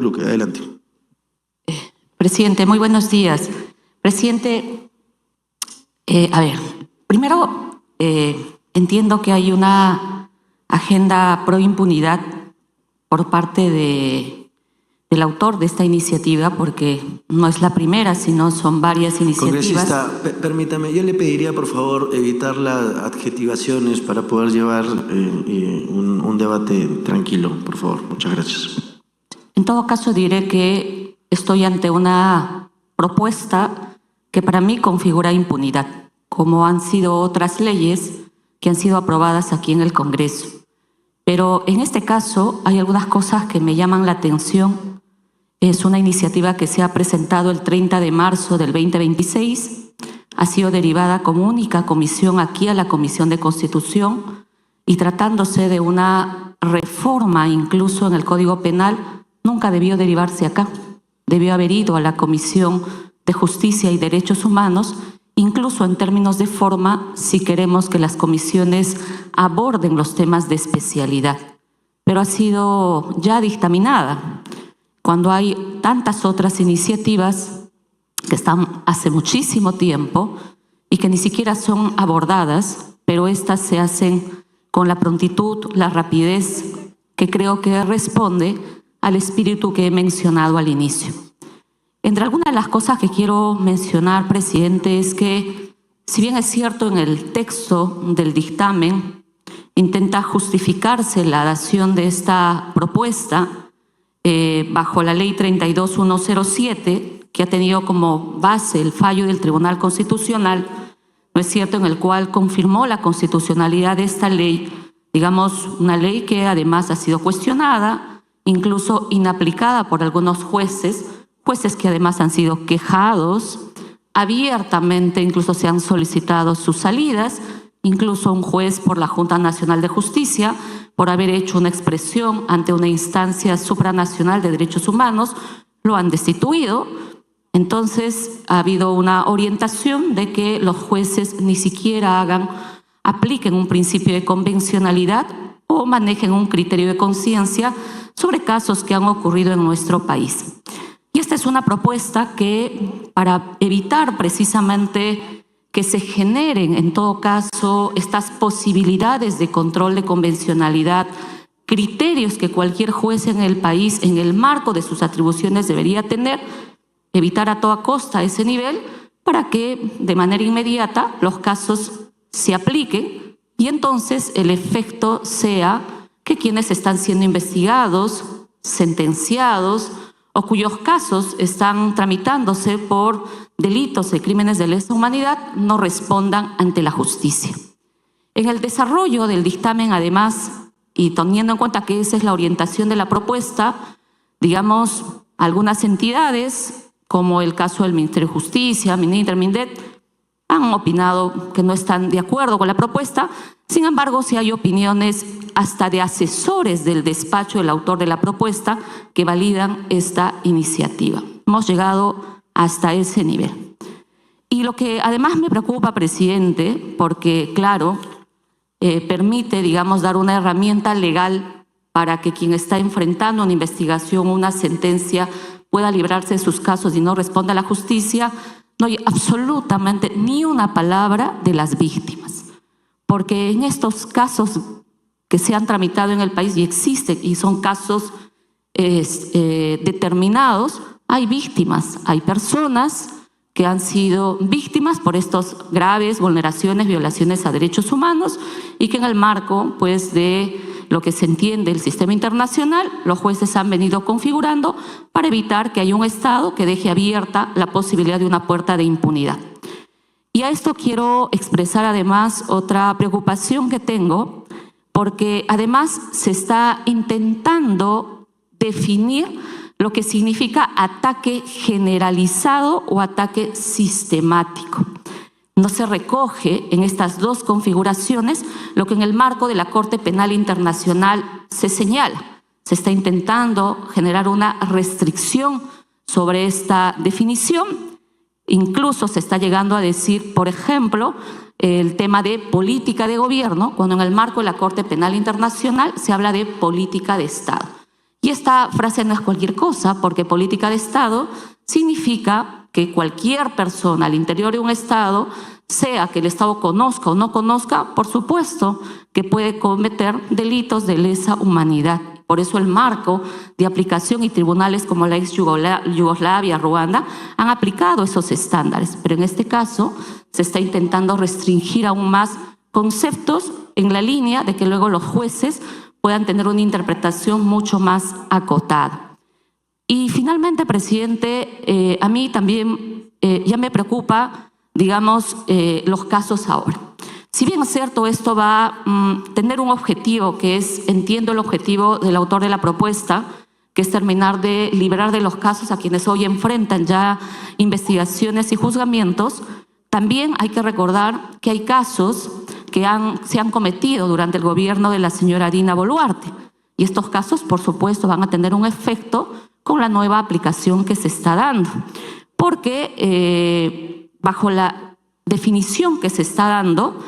Luque. Adelante. Presidente, muy buenos días. Presidente, primero entiendo que hay una agenda pro impunidad por parte del autor de esta iniciativa, porque no es la primera, sino son varias iniciativas. Congresista, permítame, yo le pediría por favor evitar las adjetivaciones para poder llevar un debate tranquilo, por favor. Muchas gracias. En todo caso diré que estoy ante una propuesta que para mí configura impunidad, como han sido otras leyes que han sido aprobadas aquí en el Congreso. Pero en este caso hay algunas cosas que me llaman la atención. Es una iniciativa que se ha presentado el 30 de marzo del 2026, ha sido derivada como única comisión aquí a la Comisión de Constitución, y tratándose de una reforma incluso en el Código Penal, nunca debió derivarse acá. Debió haber ido a la Comisión de Justicia y Derechos Humanos, incluso en términos de forma, si queremos que las comisiones aborden los temas de especialidad. Pero ha sido ya dictaminada, cuando hay tantas otras iniciativas que están hace muchísimo tiempo y que ni siquiera son abordadas, pero estas se hacen con la prontitud, la rapidez que creo que responde al espíritu que he mencionado al inicio. Entre algunas de las cosas que quiero mencionar, presidente, es que, si bien es cierto en el texto del dictamen, intenta justificarse la dación de esta propuesta bajo la ley 32107, que ha tenido como base el fallo del Tribunal Constitucional, ¿no es cierto?, en el cual confirmó la constitucionalidad de esta ley, digamos, una ley que además ha sido cuestionada, incluso inaplicada por algunos jueces que además han sido quejados abiertamente, incluso se han solicitado sus salidas, incluso un juez por la Junta Nacional de Justicia, por haber hecho una expresión ante una instancia supranacional de derechos humanos, lo han destituido. Entonces ha habido una orientación de que los jueces ni siquiera apliquen un principio de convencionalidad o manejen un criterio de conciencia sobre casos que han ocurrido en nuestro país. Y esta es una propuesta que, para evitar precisamente que se generen, en todo caso, estas posibilidades de control de convencionalidad, criterios que cualquier juez en el país, en el marco de sus atribuciones, debería tener, evitar a toda costa ese nivel, para que de manera inmediata los casos se apliquen y entonces el efecto sea que quienes están siendo investigados, sentenciados, o cuyos casos están tramitándose por delitos de crímenes de lesa humanidad no respondan ante la justicia. En el desarrollo del dictamen, además, y teniendo en cuenta que esa es la orientación de la propuesta, digamos, algunas entidades, como el caso del Ministerio de Justicia, Mininter, Mindet, han opinado que no están de acuerdo con la propuesta. Sin embargo, sí hay opiniones hasta de asesores del despacho del autor de la propuesta que validan esta iniciativa. Hemos llegado hasta ese nivel. Y lo que además me preocupa, presidente, porque claro, permite, digamos, dar una herramienta legal para que quien está enfrentando una investigación, una sentencia, pueda librarse de sus casos y no responda a la justicia, no hay absolutamente ni una palabra de las víctimas. Porque en estos casos que se han tramitado en el país y existen, y son casos determinados, hay víctimas, hay personas que han sido víctimas por estas graves vulneraciones, violaciones a derechos humanos, y que en el marco, pues, de lo que se entiende el sistema internacional, los jueces han venido configurando para evitar que haya un Estado que deje abierta la posibilidad de una puerta de impunidad. Y a esto quiero expresar además otra preocupación que tengo, porque además se está intentando definir lo que significa ataque generalizado o ataque sistemático. No se recoge en estas dos configuraciones lo que en el marco de la Corte Penal Internacional se señala. Se está intentando generar una restricción sobre esta definición. Incluso se está llegando a decir, por ejemplo, el tema de política de gobierno, cuando en el marco de la Corte Penal Internacional se habla de política de Estado. Y esta frase no es cualquier cosa, porque política de Estado significa que cualquier persona al interior de un Estado, sea que el Estado conozca o no conozca, por supuesto que puede cometer delitos de lesa humanidad. Por eso el marco de aplicación y tribunales como la ex Yugoslavia, Ruanda, han aplicado esos estándares. Pero en este caso se está intentando restringir aún más conceptos en la línea de que luego los jueces puedan tener una interpretación mucho más acotada. Y finalmente, presidente, a mí también ya me preocupa, digamos, los casos ahora. Si bien es cierto, esto va a tener un objetivo que es, entiendo el objetivo del autor de la propuesta, que es terminar de liberar de los casos a quienes hoy enfrentan ya investigaciones y juzgamientos, también hay que recordar que hay casos que se han cometido durante el gobierno de la señora Dina Boluarte. Y estos casos, por supuesto, van a tener un efecto con la nueva aplicación que se está dando. Porque bajo la definición que se está dando,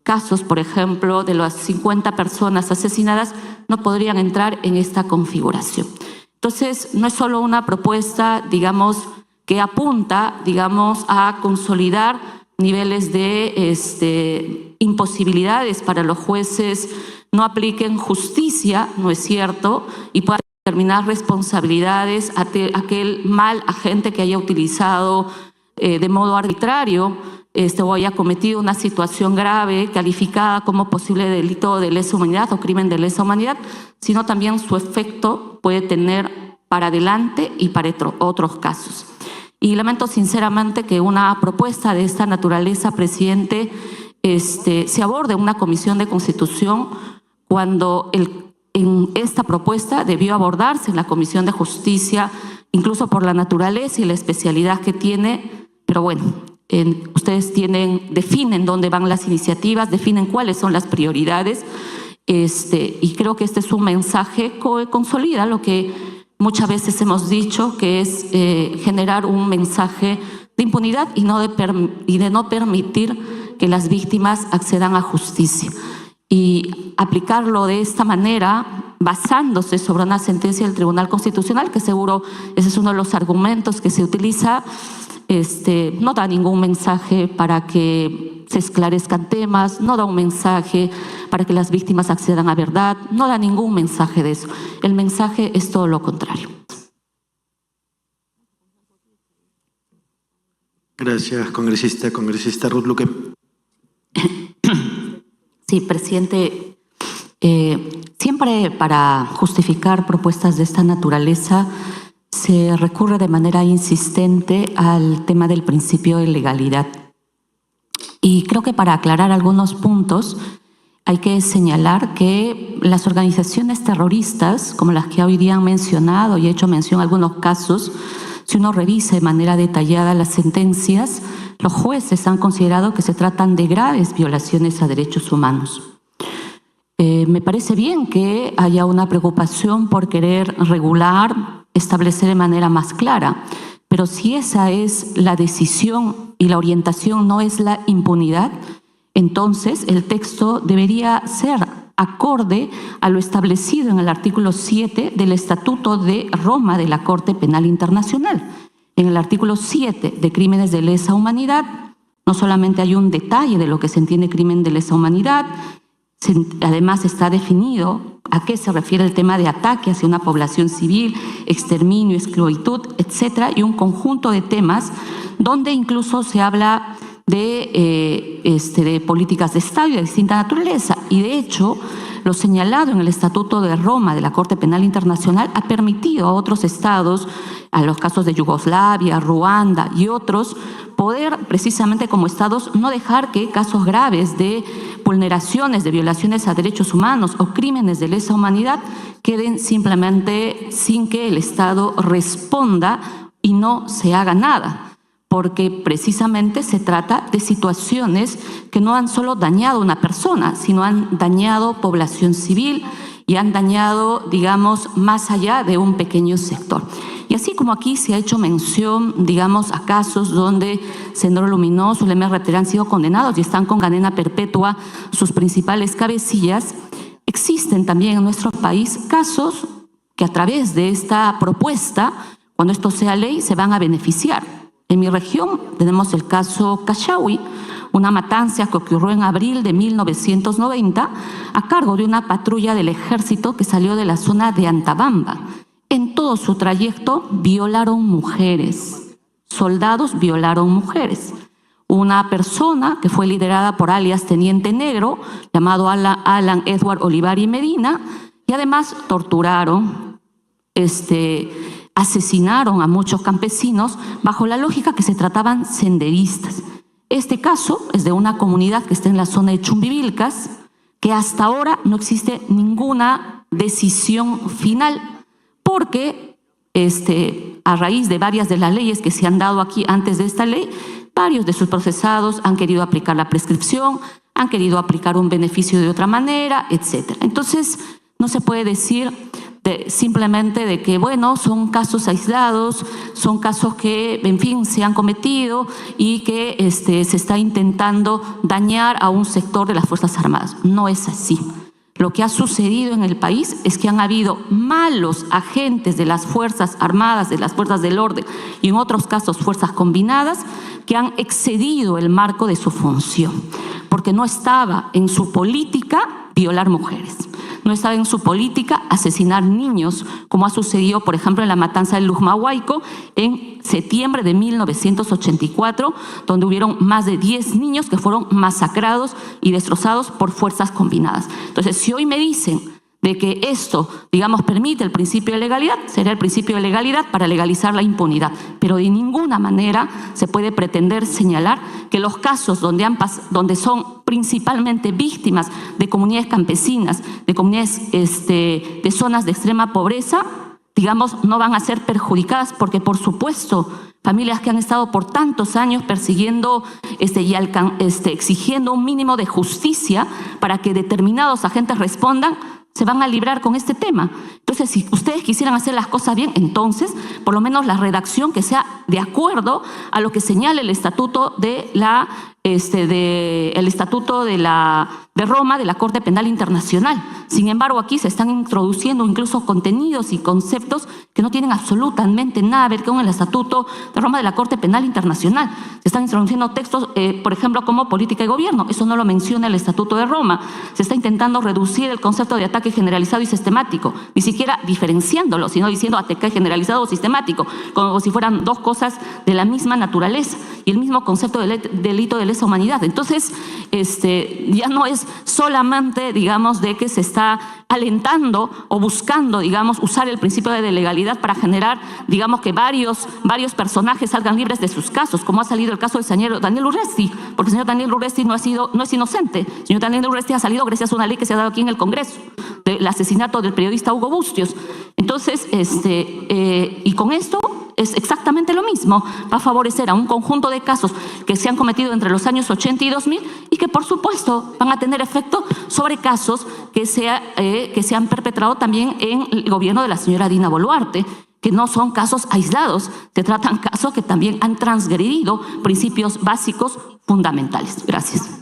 casos, por ejemplo, de las 50 personas asesinadas no podrían entrar en esta configuración. Entonces, no es solo una propuesta, digamos, que apunta, digamos, a consolidar niveles de imposibilidades para los jueces no apliquen justicia, ¿no es cierto?, y puedan determinar responsabilidades a aquel mal agente que haya utilizado de modo arbitrario o haya cometido una situación grave calificada como posible delito de lesa humanidad o crimen de lesa humanidad, sino también su efecto puede tener para adelante y para otros casos. Y lamento sinceramente que una propuesta de esta naturaleza, presidente, se aborde en una comisión de Constitución cuando en esta propuesta debió abordarse en la Comisión de Justicia, incluso por la naturaleza y la especialidad que tiene, pero bueno, ustedes definen dónde van las iniciativas, definen cuáles son las prioridades, y creo que este es un mensaje que consolida lo que muchas veces hemos dicho, que es generar un mensaje de impunidad y de no permitir que las víctimas accedan a justicia. Y aplicarlo de esta manera, basándose sobre una sentencia del Tribunal Constitucional, que seguro ese es uno de los argumentos que se utiliza, no da ningún mensaje para que se esclarezcan temas, no da un mensaje para que las víctimas accedan a verdad, no da ningún mensaje de eso. El mensaje es todo lo contrario. Gracias, congresista. Congresista Ruth Luque. Sí, presidente. Siempre para justificar propuestas de esta naturaleza se recurre de manera insistente al tema del principio de legalidad. Y creo que para aclarar algunos puntos hay que señalar que las organizaciones terroristas, como las que hoy día han mencionado y he hecho mención a algunos casos, si uno revisa de manera detallada las sentencias, los jueces han considerado que se tratan de graves violaciones a derechos humanos. Me parece bien que haya una preocupación por querer regular, establecer de manera más clara, pero si esa es la decisión y la orientación no es la impunidad, entonces el texto debería ser acorde a lo establecido en el artículo 7 del Estatuto de Roma de la Corte Penal Internacional. En el artículo 7 de crímenes de lesa humanidad, no solamente hay un detalle de lo que se entiende crimen de lesa humanidad, además está definido a qué se refiere el tema de ataque hacia una población civil, exterminio, esclavitud, etcétera, y un conjunto de temas donde incluso se habla de políticas de Estado y de distinta naturaleza. Y de hecho, lo señalado en el Estatuto de Roma de la Corte Penal Internacional ha permitido a otros estados, a los casos de Yugoslavia, Ruanda y otros, poder precisamente como estados no dejar que casos graves de vulneraciones, de violaciones a derechos humanos o crímenes de lesa humanidad queden simplemente sin que el Estado responda y no se haga nada, porque precisamente se trata de situaciones que no han solo dañado a una persona, sino han dañado población civil y han dañado, digamos, más allá de un pequeño sector. Y así como aquí se ha hecho mención, digamos, a casos donde Sendero Luminoso, el MRT han sido condenados y están con cadena perpetua sus principales cabecillas, existen también en nuestro país casos que a través de esta propuesta, cuando esto sea ley, se van a beneficiar. En mi región tenemos el caso Cachaui, una matanza que ocurrió en abril de 1990 a cargo de una patrulla del ejército que salió de la zona de Antabamba. En todo su trayecto violaron mujeres, soldados violaron mujeres. Una persona que fue liderada por alias Teniente Negro, llamado Alan Edward Olivari Medina, y además torturaron, asesinaron a muchos campesinos bajo la lógica que se trataban senderistas. Este caso es de una comunidad que está en la zona de Chumbivilcas, que hasta ahora no existe ninguna decisión final, porque a raíz de varias de las leyes que se han dado aquí antes de esta ley, varios de sus procesados han querido aplicar la prescripción, han querido aplicar un beneficio de otra manera, etc. Entonces, no se puede decir simplemente de que, bueno, son casos aislados, son casos que, en fin, se han cometido y que se está intentando dañar a un sector de las Fuerzas Armadas. No es así. Lo que ha sucedido en el país es que han habido malos agentes de las Fuerzas Armadas, de las Fuerzas del Orden y en otros casos fuerzas combinadas que han excedido el marco de su función, porque no estaba en su política violar mujeres. No estaba en su política asesinar niños, como ha sucedido, por ejemplo, en la matanza del Lujmahuayco en septiembre de 1984, donde hubieron más de 10 niños que fueron masacrados y destrozados por fuerzas combinadas. Entonces, si hoy me dicen de que esto, digamos, permite el principio de legalidad, será el principio de legalidad para legalizar la impunidad. Pero de ninguna manera se puede pretender señalar que los casos donde son principalmente víctimas de comunidades campesinas, de comunidades de zonas de extrema pobreza, digamos, no van a ser perjudicadas porque, por supuesto, familias que han estado por tantos años persiguiendo y exigiendo un mínimo de justicia para que determinados agentes respondan, se van a librar con este tema. Entonces, si ustedes quisieran hacer las cosas bien, entonces, por lo menos la redacción que sea de acuerdo a lo que señala el Estatuto de Roma, de la Corte Penal Internacional. Sin embargo, aquí se están introduciendo incluso contenidos y conceptos que no tienen absolutamente nada que ver con el Estatuto de Roma de la Corte Penal Internacional. Se están introduciendo textos, por ejemplo, como política y gobierno. Eso no lo menciona el Estatuto de Roma. Se está intentando reducir el concepto de ataque generalizado y sistemático, ni siquiera diferenciándolo, sino diciendo ataque generalizado o sistemático, como si fueran dos cosas de la misma naturaleza y el mismo concepto de delito de lesa humanidad. Entonces, ya no es solamente, digamos, de que se está alentando o buscando, digamos, usar el principio de legalidad para generar, digamos, que varios personajes salgan libres de sus casos, como ha salido el caso del señor Daniel Urresti, porque el señor Daniel Urresti no es inocente. El señor Daniel Urresti ha salido gracias a una ley que se ha dado aquí en el Congreso, del asesinato del periodista Hugo Bustios. Entonces, y con esto es exactamente lo mismo. Va a favorecer a un conjunto de casos que se han cometido entre los años 80 y 2000 y que, por supuesto, van a tener efecto sobre casos que se han perpetrado también en el gobierno de la señora Dina Boluarte, que no son casos aislados, se tratan casos que también han transgredido principios básicos fundamentales. Gracias.